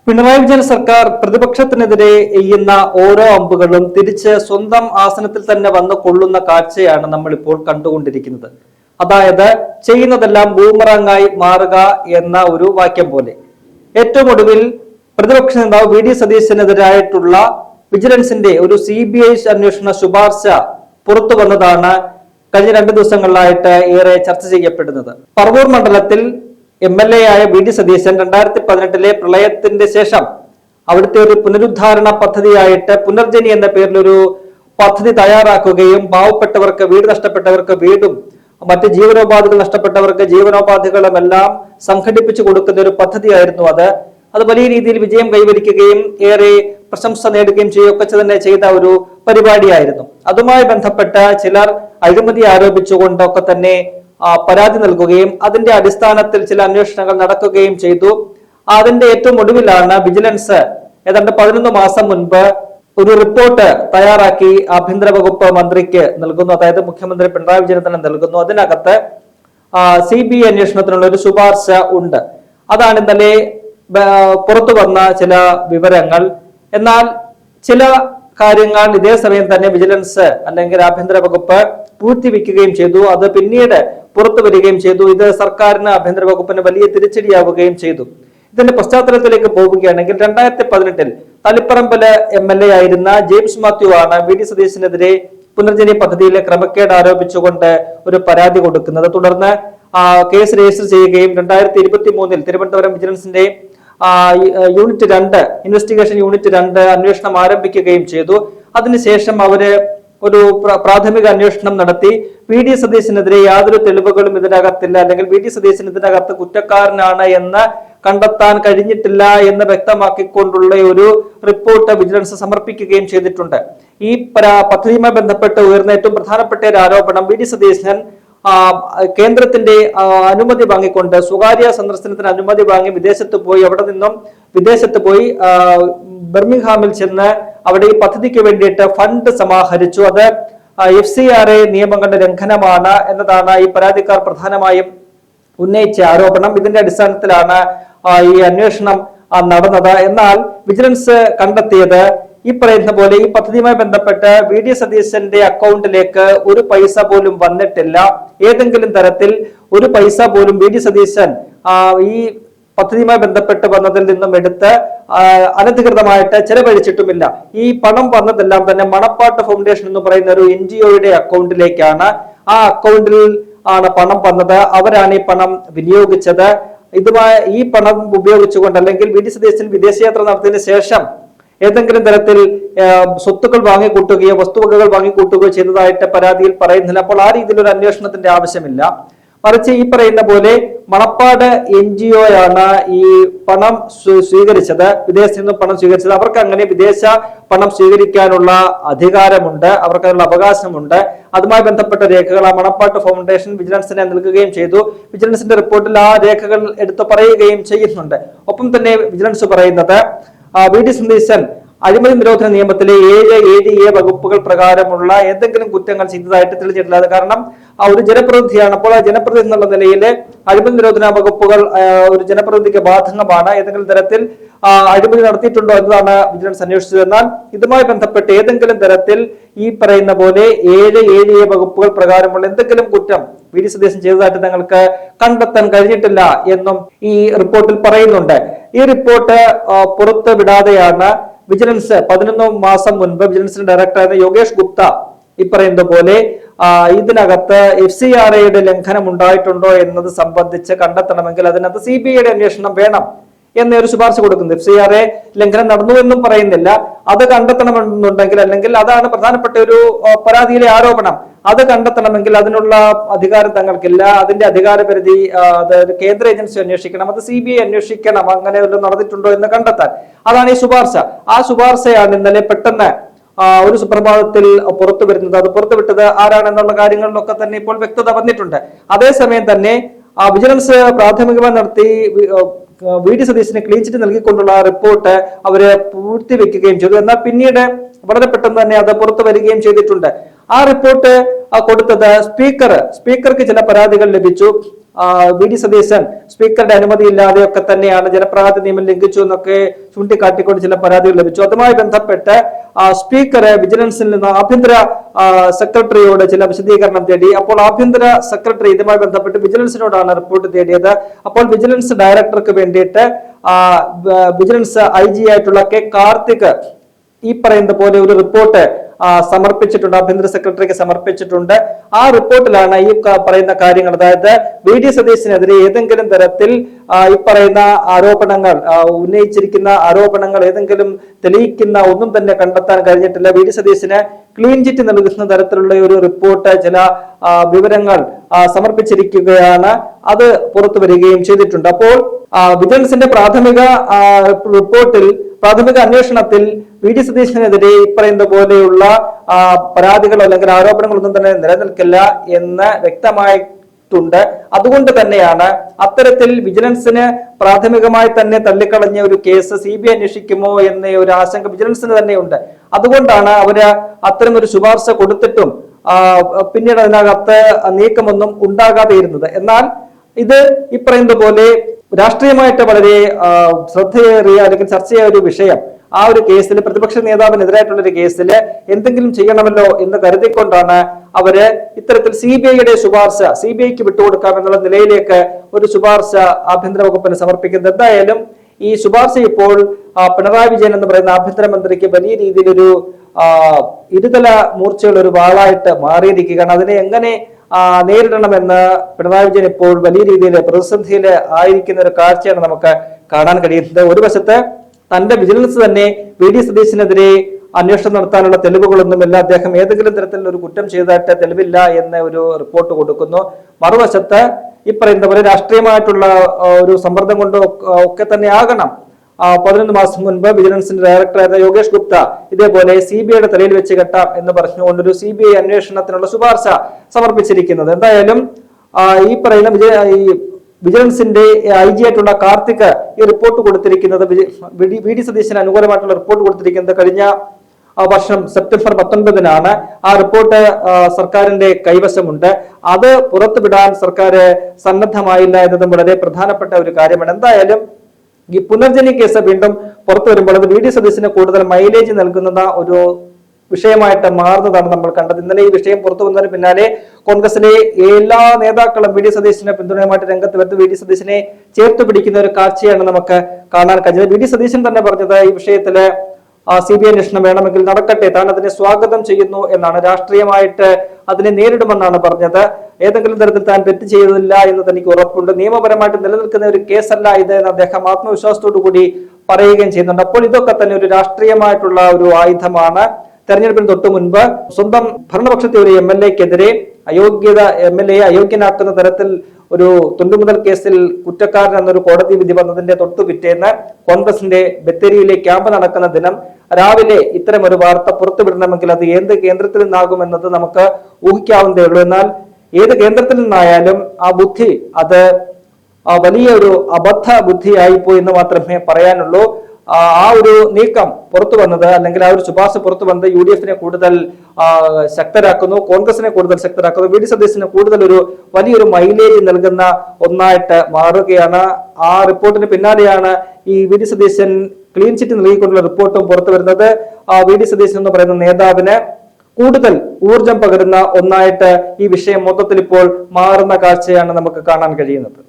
പിണറായി വിജയൻ സർക്കാർ പ്രതിപക്ഷത്തിനെതിരെ എയ്യുന്ന ഓരോ അമ്പുകളും തിരിച്ച് സ്വന്തം ആസനത്തിൽ തന്നെ വന്ന് കൊള്ളുന്ന കാഴ്ചയാണ് നമ്മൾ ഇപ്പോൾ കണ്ടുകൊണ്ടിരിക്കുന്നത്. അതായത് ചെയ്യുന്നതെല്ലാം ബൂമറാങ്ങായി മാറുക എന്ന ഒരു വാക്യം പോലെ. ഏറ്റവും ഒടുവിൽ പ്രതിപക്ഷ നേതാവ് വി ഡി സതീശനെതിരായിട്ടുള്ള വിജിലൻസിന്റെ ഒരു CBI അന്വേഷണ ശുപാർശ പുറത്തു വന്നതാണ് കഴിഞ്ഞ 2 ദിവസങ്ങളിലായിട്ട് ഏറെ ചർച്ച ചെയ്യപ്പെടുന്നത്. പറവൂർ മണ്ഡലത്തിൽ MLA ആയ വി ഡി സതീശൻ 2018 പ്രളയത്തിന്റെ ശേഷം അവിടുത്തെ ഒരു പുനരുദ്ധാരണ പദ്ധതിയായിട്ട് പുനർജനി എന്ന പേരിൽ ഒരു പദ്ധതി തയ്യാറാക്കുകയും പാവപ്പെട്ടവർക്ക് വീട് നഷ്ടപ്പെട്ടവർക്ക് വീടും മറ്റ് ജീവനോപാധികൾ നഷ്ടപ്പെട്ടവർക്ക് ജീവനോപാധികളും എല്ലാം സംഘടിപ്പിച്ചു കൊടുക്കുന്ന ഒരു പദ്ധതിയായിരുന്നു അത് വലിയ രീതിയിൽ വിജയം കൈവരിക്കുകയും ഏറെ പ്രശംസ നേടുകയും ചെയ്യുകയൊക്കെ തന്നെ ചെയ്ത ഒരു പരിപാടിയായിരുന്നു. അതുമായി ബന്ധപ്പെട്ട ചിലർ അഴിമതി ആരോപിച്ചുകൊണ്ടൊക്കെ തന്നെ പരാതി നൽകുകയും അതിന്റെ അടിസ്ഥാനത്തിൽ ചില അന്വേഷണങ്ങൾ നടക്കുകയും ചെയ്തു. അതിന്റെ ഏറ്റവും ഒടുവിലാണ് വിജിലൻസ് ഏതാണ്ട് 11 മാസം മുൻപ് ഒരു റിപ്പോർട്ട് തയ്യാറാക്കി ആഭ്യന്തര വകുപ്പ് മന്ത്രിക്ക് നൽകുന്നു. അതായത് മുഖ്യമന്ത്രി പിണറായി വിജയൻ തന്നെ നൽകുന്നു. അതിനകത്ത് CBI അന്വേഷണത്തിനുള്ള ഒരു ശുപാർശ ഉണ്ട്. അതാണ് ഇന്നലെ പുറത്തു വന്ന ചില വിവരങ്ങൾ. എന്നാൽ ചില കാര്യങ്ങൾ ഇതേ സമയം തന്നെ വിജിലൻസ് അല്ലെങ്കിൽ ആഭ്യന്തര വകുപ്പ് പൂഴ്ത്തിവെക്കുകയും ചെയ്തു. അത് പിന്നീട് പുറത്തു വരികയും ചെയ്തു. ഇത് സർക്കാരിന് ആഭ്യന്തര വകുപ്പിന് വലിയ തിരിച്ചടിയാവുകയും ചെയ്തു. ഇതിന്റെ പശ്ചാത്തലത്തിലേക്ക് പോവുകയാണെങ്കിൽ 2018 തളിപ്പറമ്പില് MLA ആയിരുന്ന ജെയിംസ് മാത്യു ആണ് വി ഡി സതീശനെതിരെ പുനർജനി പദ്ധതിയിലെ ക്രമക്കേട് ആരോപിച്ചുകൊണ്ട് ഒരു പരാതി കൊടുക്കുന്നത്. തുടർന്ന് കേസ് രജിസ്റ്റർ ചെയ്യുകയും 2023 തിരുവനന്തപുരം വിജിലൻസിന്റെ യൂണിറ്റ് 2 ഇൻവെസ്റ്റിഗേഷൻ യൂണിറ്റ് 2 അന്വേഷണം ആരംഭിക്കുകയും ചെയ്തു. അതിനുശേഷം അവര് ഒരു പ്രാഥമിക അന്വേഷണം നടത്തി വി ഡി സതീശനെതിരെ യാതൊരു തെളിവുകളും ഇതിനകത്തില്ല, അല്ലെങ്കിൽ വി ഡി സതീശൻ ഇതിനകത്ത് കുറ്റക്കാരനാണ് എന്ന് കണ്ടെത്താൻ കഴിഞ്ഞിട്ടില്ല എന്ന് വ്യക്തമാക്കിക്കൊണ്ടുള്ള ഒരു റിപ്പോർട്ട് വിജിലൻസ് സമർപ്പിക്കുകയും ചെയ്തിട്ടുണ്ട്. ഈ പദ്ധതിയുമായി ബന്ധപ്പെട്ട് ഉയർന്ന ഏറ്റവും പ്രധാനപ്പെട്ട ഒരു ആരോപണം വി ഡി സതീശൻ കേന്ദ്രത്തിന്റെ അനുമതി വാങ്ങിക്കൊണ്ട് സ്വകാര്യ സന്ദർശനത്തിന് അനുമതി വാങ്ങി വിദേശത്ത് പോയി ബർമിംഗ്ഹാമിൽ ചെന്ന് അവിടെ ഈ പദ്ധതിക്ക് വേണ്ടിയിട്ട് ഫണ്ട് സമാഹരിച്ചു. അത് FCRA നിയമങ്ങളുടെ ലംഘനമാണ് എന്നതാണ് ഈ പരാതിക്കാർ പ്രധാനമായും ഉന്നയിച്ച ആരോപണം. ഇതിന്റെ അടിസ്ഥാനത്തിലാണ് ഈ അന്വേഷണം നടന്നത്. എന്നാൽ വിജിലൻസ് കണ്ടെത്തിയത് ഈ പറയുന്ന പോലെ ഈ പദ്ധതിയുമായി ബന്ധപ്പെട്ട് വി ഡി സതീശന്റെ അക്കൗണ്ടിലേക്ക് ഒരു പൈസ പോലും വന്നിട്ടില്ല. ഏതെങ്കിലും തരത്തിൽ ഒരു പൈസ പോലും വി ഡി സതീശൻ ഈ പദ്ധതിയുമായി ബന്ധപ്പെട്ട് വന്നതിൽ നിന്നും എടുത്ത് അനധികൃതമായിട്ട് ചെലവഴിച്ചിട്ടുമില്ല. ഈ പണം വന്നതെല്ലാം തന്നെ മണപ്പാട്ട് ഫൗണ്ടേഷൻ എന്ന് പറയുന്ന ഒരു NGOയുടെ അക്കൗണ്ടിലേക്കാണ്. ആ അക്കൗണ്ടിൽ ആണ് പണം വന്നത്. അവരാണ് ഈ പണം വിനിയോഗിച്ചത്. ഈ പണം ഉപയോഗിച്ചുകൊണ്ട് അല്ലെങ്കിൽ വി ഡി സതീശൻ വിദേശയാത്ര നടത്തിയതിനു ശേഷം ഏതെങ്കിലും തരത്തിൽ സ്വത്തുക്കൾ വാങ്ങിക്കൂട്ടുകയോ വസ്തുവകകൾ വാങ്ങിക്കൂട്ടുകയോ ചെയ്തതായിട്ട് പരാതിയിൽ പറയുന്നില്ല. അപ്പോൾ ആ രീതിയിലൊരു അന്വേഷണത്തിന്റെ ആവശ്യമില്ല. മറിച്ച് ഈ പറയുന്ന പോലെ മണപ്പാട് NGO ആണ് ഈ പണം സ്വീകരിച്ചത്, വിദേശത്ത് നിന്നും പണം സ്വീകരിച്ചത്. അവർക്ക് അങ്ങനെ വിദേശ പണം സ്വീകരിക്കാനുള്ള അധികാരമുണ്ട്, അവർക്ക് അതിനുള്ള അവകാശമുണ്ട്. അതുമായി ബന്ധപ്പെട്ട രേഖകൾ ആ മണപ്പാട്ട് ഫൗണ്ടേഷൻ വിജിലൻസിനെ നൽകുകയും ചെയ്തു. വിജിലൻസിന്റെ റിപ്പോർട്ടിൽ ആ രേഖകൾ എടുത്തു പറയുകയും ചെയ്യുന്നുണ്ട്. ഒപ്പം തന്നെ വിജിലൻസ് പറയുന്നത് വി ഡി സതീശൻ അഴിമതി നിരോധന നിയമത്തിലെ 7, 7A വകുപ്പുകൾ പ്രകാരമുള്ള എന്തെങ്കിലും കുറ്റങ്ങൾ ചെയ്തതായിട്ട് തെളിഞ്ഞിട്ടില്ല. കാരണം ഒരു ജനപ്രതിനിധിയാണ്. അപ്പോൾ ആ ജനപ്രതിനിധി എന്നുള്ള നിലയിൽ അഴിമതി നിരോധന വകുപ്പുകൾ ഒരു ജനപ്രതിനിധിക്ക് ബാധകമാണ്. ഏതെങ്കിലും തരത്തിൽ അഴിമതി നടത്തിയിട്ടുണ്ടോ എന്നതാണ് വിജിലൻസ് അന്വേഷിച്ചത്. എന്നാൽ ഇതുമായി ബന്ധപ്പെട്ട് ഏതെങ്കിലും തരത്തിൽ ഈ പറയുന്ന പോലെ 7, 7A വകുപ്പുകൾ പ്രകാരമുള്ള എന്തെങ്കിലും കുറ്റം വി ഡി സതീശൻ ചെയ്തതായിട്ട് തങ്ങൾക്ക് കണ്ടെത്താൻ കഴിഞ്ഞിട്ടില്ല എന്നും ഈ റിപ്പോർട്ടിൽ പറയുന്നുണ്ട്. ഈ റിപ്പോർട്ട് പുറത്ത് വിടാതെയാണ് വിജിലൻസ് 11 മാസം മുൻപ് വിജിലൻസിന്റെ ഡയറക്ടറായ യോഗേഷ് ഗുപ്ത ഈ പറയുന്നത് പോലെ ഇതിനകത്ത് FCRAയുടെ ലംഘനം ഉണ്ടായിട്ടുണ്ടോ എന്നത് സംബന്ധിച്ച് കണ്ടെത്തണമെങ്കിൽ അതിനകത്ത് CBIയുടെ അന്വേഷണം വേണം എന്നൊരു ശുപാർശ കൊടുക്കുന്നു. FCRA ലംഘനം നടന്നു എന്നും പറയുന്നില്ല. അത് കണ്ടെത്തണമെന്നുണ്ടെങ്കിൽ, അല്ലെങ്കിൽ അതാണ് പ്രധാനപ്പെട്ട ഒരു പരാതിയിലെ ആരോപണം, അത് കണ്ടെത്തണമെങ്കിൽ അതിനുള്ള അധികാരം തങ്ങൾക്കില്ല. അതിന്റെ അധികാര പരിധി അതായത് കേന്ദ്ര ഏജൻസി അന്വേഷിക്കണം, അത് CBI അന്വേഷിക്കണം, അങ്ങനെ വല്ലതും നടന്നിട്ടുണ്ടോ എന്ന് കണ്ടെത്താൻ. അതാണ് ഈ ശുപാർശ. ആ ശുപാർശയാണ് ഇന്നലെ പെട്ടെന്ന് ഒരു സുപ്രഭാതത്തിൽ പുറത്തു വരുന്നത്. അത് പുറത്തുവിട്ടത് ആരാണെന്നുള്ള കാര്യങ്ങളിലൊക്കെ തന്നെ ഇപ്പോൾ വ്യക്തത വന്നിട്ടുണ്ട്. അതേസമയം തന്നെ വിജിലൻസ് പ്രാഥമികമായി നടത്തി വി ഡി സതീശന് ക്ലീൻ ചിറ്റ് നൽകിക്കൊണ്ടുള്ള റിപ്പോർട്ട് അവര് പൂഴ്ത്തിവെക്കുകയും ചെയ്തു. എന്നാൽ പിന്നീട് വളരെ പെട്ടെന്ന് തന്നെ അത് പുറത്തു വരികയും ചെയ്തിട്ടുണ്ട്. ആ റിപ്പോർട്ട് കൊടുത്തത് സ്പീക്കർക്ക് ചില പരാതികൾ ലഭിച്ചു. വി ഡി സതീശൻ സ്പീക്കറുടെ അനുമതിയില്ലാതെയൊക്കെ തന്നെയാണ് ജനപ്രാതിനിധ്യ നിയമം ലംഘിച്ചു എന്നൊക്കെ ചൂണ്ടിക്കാട്ടിക്കൊണ്ട് ചില പരാതികൾ ലഭിച്ചു. അതുമായി ബന്ധപ്പെട്ട് സ്പീക്കർ വിജിലൻസിൽ നിന്ന് ആഭ്യന്തര സെക്രട്ടറിയോട് ചില വിശദീകരണം തേടി. അപ്പോൾ ആഭ്യന്തര സെക്രട്ടറി ഇതുമായി ബന്ധപ്പെട്ട് വിജിലൻസിനോടാണ് റിപ്പോർട്ട് തേടിയത്. അപ്പോൾ വിജിലൻസ് ഡയറക്ടർക്ക് വേണ്ടിയിട്ട് വിജിലൻസ് IG ആയിട്ടുള്ള കെ കാർത്തിക് ഈ പറയുന്ന പോലെ ഒരു റിപ്പോർട്ട് സമർപ്പിച്ചിട്ടുണ്ട്, ആഭ്യന്തര സെക്രട്ടറിക്ക് സമർപ്പിച്ചിട്ടുണ്ട്. ആ റിപ്പോർട്ടിലാണ് ഈ പറയുന്ന കാര്യങ്ങൾ, അതായത് വി ഡി സതീശനെതിരെ ഏതെങ്കിലും തരത്തിൽ ഈ പറയുന്ന ആരോപണങ്ങൾ, ഉന്നയിച്ചിരിക്കുന്ന ആരോപണങ്ങൾ ഏതെങ്കിലും തെളിയിക്കുന്ന ഒന്നും തന്നെ കണ്ടെത്താൻ കഴിഞ്ഞിട്ടില്ല. വി ഡി സതീശന് ക്ലീൻ ചിറ്റ് നൽകുന്ന തരത്തിലുള്ള ഒരു റിപ്പോർട്ട്, ചില വിവരങ്ങൾ സമർപ്പിച്ചിരിക്കുകയാണ്. അത് പുറത്തു വരികയും ചെയ്തിട്ടുണ്ട്. അപ്പോൾ വിജിലൻസിന്റെ പ്രാഥമിക അന്വേഷണത്തിൽ വി ഡി സതീശനെതിരെ ഇപ്പറയുന്ന പോലെയുള്ള പരാതികളോ അല്ലെങ്കിൽ ആരോപണങ്ങളൊന്നും തന്നെ നിലനിൽക്കില്ല എന്ന് വ്യക്തമായിട്ടുണ്ട്. അതുകൊണ്ട് തന്നെയാണ് അത്തരത്തിൽ വിജിലൻസിന് പ്രാഥമികമായി തന്നെ തള്ളിക്കളഞ്ഞ ഒരു കേസ് CBI അന്വേഷിക്കുമോ എന്ന ഒരു ആശങ്ക വിജിലൻസിന് തന്നെയുണ്ട്. അതുകൊണ്ടാണ് അവര് അത്തരം ഒരു ശുപാർശ കൊടുത്തിട്ടും പിന്നീട് അതിനകത്ത് നീക്കമൊന്നും ഉണ്ടാകാതെ ഇരുന്നത്. എന്നാൽ ഇത് ഈ പറയുന്ന പോലെ രാഷ്ട്രീയമായിട്ട് വളരെ ശ്രദ്ധയേറിയ അല്ലെങ്കിൽ ചർച്ചയായ ഒരു വിഷയം, ആ ഒരു കേസിൽ പ്രതിപക്ഷ നേതാവിനെതിരായിട്ടുള്ള ഒരു കേസിൽ എന്തെങ്കിലും ചെയ്യണമല്ലോ എന്ന് കരുതിക്കൊണ്ടാണ് അവര് ഇത്തരത്തിൽ CBIയുടെ ശുപാർശ CBIക്ക് വിട്ടുകൊടുക്കാം എന്നുള്ള നിലയിലേക്ക് ഒരു ശുപാർശ ആഭ്യന്തര വകുപ്പിന് സമർപ്പിക്കുന്നത്. എന്തായാലും ഈ ശുപാർശ ഇപ്പോൾ പിണറായി വിജയൻ എന്ന് പറയുന്ന ആഭ്യന്തരമന്ത്രിക്ക് വലിയ രീതിയിലൊരു ഇരുതല മൂർച്ചയുള്ള ഒരു വാളായിട്ട് മാറിയിരിക്കുകയാണ്. അതിനെ എങ്ങനെ നേരിടണമെന്ന് പിണറായി വിജയൻ ഇപ്പോൾ വലിയ രീതിയിൽ പ്രതിസന്ധിയിൽ ആയിരിക്കുന്ന ഒരു കാഴ്ചയാണ് നമുക്ക് കാണാൻ കഴിയുന്നത്. ഒരു വശത്ത് തന്റെ വിജിലൻസ് തന്നെ വി ഡി സതീശനെതിരെ അന്വേഷണം നടത്താനുള്ള തെളിവുകളൊന്നുമില്ല, അദ്ദേഹം ഏതെങ്കിലും തരത്തിലുള്ള ഒരു കുറ്റം ചെയ്തതായിട്ട് തെളിവില്ല എന്ന ഒരു റിപ്പോർട്ട് കൊടുക്കുന്നു. മറുവശത്ത് ഈ പറയുന്ന പോലെ രാഷ്ട്രീയമായിട്ടുള്ള ഒരു സമ്മർദ്ദം കൊണ്ട് ഒക്കെ തന്നെ ആകണം 11 മാസം മുൻപ് വിജിലൻസിന്റെ ഡയറക്ടറായിരുന്ന യോഗേഷ് ഗുപ്ത ഇതേപോലെ CBIയുടെ തലയിൽ വെച്ച് കെട്ടാം എന്ന് പറഞ്ഞുകൊണ്ടൊരു CBI അന്വേഷണത്തിനുള്ള ശുപാർശ സമർപ്പിച്ചിരിക്കുന്നത്. എന്തായാലും ഈ പറയുന്ന വിജിലൻസിന്റെ IG ആയിട്ടുള്ള കാർത്തിക് ഈ റിപ്പോർട്ട് കൊടുത്തിരിക്കുന്നത്, വി ഡി സതീശന് അനുകൂലമായിട്ടുള്ള റിപ്പോർട്ട് കൊടുത്തിരിക്കുന്നത് കഴിഞ്ഞ വർഷം സെപ്റ്റംബർ 19-നാണ്. ആ റിപ്പോർട്ട് സർക്കാരിന്റെ കൈവശമുണ്ട്. അത് പുറത്തുവിടാൻ സർക്കാർ സന്നദ്ധമായില്ല എന്നതും വളരെ പ്രധാനപ്പെട്ട ഒരു കാര്യമാണ്. എന്തായാലും ഈ പുനർജനി കേസ് വീണ്ടും പുറത്തു വരുമ്പോൾ അത് വി ഡി സതീശന് കൂടുതൽ മൈലേജ് നൽകുന്ന ഒരു വിഷയമായിട്ട് മാറുന്നതാണ് നമ്മൾ കണ്ടത്. ഇന്നലെ ഈ വിഷയം പുറത്തു വന്നതിന് പിന്നാലെ കോൺഗ്രസിലെ എല്ലാ നേതാക്കളും വി ഡി സതീശനെ പിന്തുണയുമായിട്ട് രംഗത്ത് വരുത്തി വി ഡി സതീശനെ ചേർത്ത് പിടിക്കുന്ന ഒരു കാഴ്ചയാണ് നമുക്ക് കാണാൻ കഴിഞ്ഞത്. വി ഡി സതീശൻ തന്നെ പറഞ്ഞത് ഈ വിഷയത്തില് CBI അന്വേഷണം വേണമെങ്കിൽ നടക്കട്ടെ, താൻ അതിനെ സ്വാഗതം ചെയ്യുന്നു എന്നാണ്. രാഷ്ട്രീയമായിട്ട് അതിനെ നേരിടുമെന്നാണ് പറഞ്ഞത്. ഏതെങ്കിലും തരത്തിൽ താൻ തെറ്റ് ചെയ്തതില്ല എന്ന് തനിക്ക് ഉറപ്പുണ്ട്, നിയമപരമായിട്ട് നിലനിൽക്കുന്ന ഒരു കേസല്ല ഇത് എന്ന് അദ്ദേഹം ആത്മവിശ്വാസത്തോടു കൂടി പറയുകയും ചെയ്യുന്നുണ്ട്. അപ്പോൾ ഇതൊക്കെ തന്നെ ഒരു രാഷ്ട്രീയമായിട്ടുള്ള ഒരു ആയുധമാണ്. തെരഞ്ഞെടുപ്പിന് തൊട്ടു മുൻപ് സ്വന്തം ഭരണപക്ഷത്തെ ഒരു MLA-ക്കെതിരെ MLA-യെ അയോഗ്യനാക്കുന്ന തരത്തിൽ ഒരു തുണ്ടുമുതൽ കേസിൽ കുറ്റക്കാരൻ എന്നൊരു കോടതി വിധി വന്നതിന്റെ തൊട്ടു പിറ്റേന്ന് കോൺഗ്രസിന്റെ ബത്തേരിയിലെ ക്യാമ്പ് നടക്കുന്ന ദിനം രാവിലെ ഇത്തരം ഒരു വാർത്ത പുറത്തുവിടണമെങ്കിൽ അത് ഏത് കേന്ദ്രത്തിൽ നിന്നാകുമെന്നത് നമുക്ക് ഊഹിക്കാവുന്നതേ ഉള്ളൂ. എന്നാൽ ഏത് കേന്ദ്രത്തിൽ നിന്നായാലും ആ ബുദ്ധി അത് വലിയൊരു അബദ്ധ ബുദ്ധിയായിപ്പോയി എന്ന് മാത്രമേ പറയാനുള്ളൂ. ആ ഒരു നീക്കം പുറത്തു വന്നത് അല്ലെങ്കിൽ ആ ഒരു ശുപാർശ പുറത്തു വന്നത് UDF-നെ കൂടുതൽ ശക്തരാക്കുന്നു, കോൺഗ്രസിനെ കൂടുതൽ ശക്തരാക്കുന്നു, വി ഡി സതീശന് കൂടുതൽ ഒരു വലിയൊരു മൈലേജ് നൽകുന്ന ഒന്നായിട്ട് മാറുകയാണ്. ആ റിപ്പോർട്ടിന് പിന്നാലെയാണ് ഈ V D Satheesan clean chit നൽകിക്കൊണ്ടുള്ള റിപ്പോർട്ടും പുറത്തു വരുന്നത്. വി ഡി സതീശൻ എന്ന് പറയുന്ന നേതാവിന് കൂടുതൽ ഊർജം പകരുന്ന ഒന്നായിട്ട് ഈ വിഷയം മൊത്തത്തിൽ ഇപ്പോൾ മാറുന്ന കാഴ്ചയാണ് നമുക്ക് കാണാൻ കഴിയുന്നത്.